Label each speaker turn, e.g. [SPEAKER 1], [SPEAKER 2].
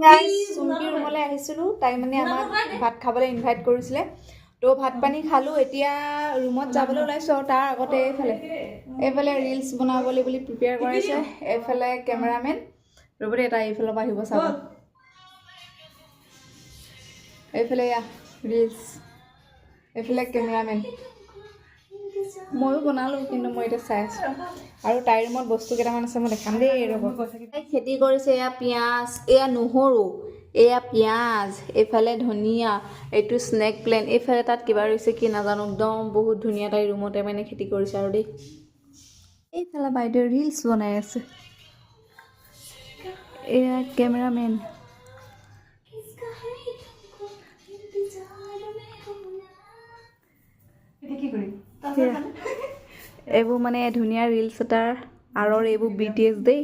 [SPEAKER 1] guys চুমকি ৰুমলৈ আহিছিলোঁ তাই মানে আমাক ভাত খাবলৈ ইনভাইট কৰিছিলে তো ভাত পানী খালোঁ এতিয়া ৰুমত যাবলৈ ওলাইছোঁ আৰু তাৰ আগতে এইফালে ৰিলছ বনাবলৈ বুলি প্ৰিপেয়াৰ কৰাইছে এইফালে কেমেৰামেন ৰ'বতে এটা এইফালৰ পৰা আহিব চাব এইফালে ৰিলছ এইফালে কেমেৰামেন ময়ো বনালোঁ কিন্তু মই এতিয়া চাই আছোঁ আৰু তাইৰ ৰুমত বস্তু কেইটামান আছে মই দেখাম দেই ৰ'ব খেতি কৰিছে এয়া পিঁয়াজ এয়া নহৰু এয়া পিঁয়াজ এইফালে ধনিয়া এইটো স্নেক প্লেন এইফালে তাত কিবা ৰৈছে কি নাজানো একদম বহুত ধুনীয়া তাই ৰুমতে মানে খেতি কৰিছে আৰু দেই এইফালে বাইদেউ ৰিলছ বনাই আছে এয়া কেমেৰামেন এইবোৰ মানে ধুনীয়া ৰিলছ এটাৰ আৰৰ এইবোৰ BTS দেই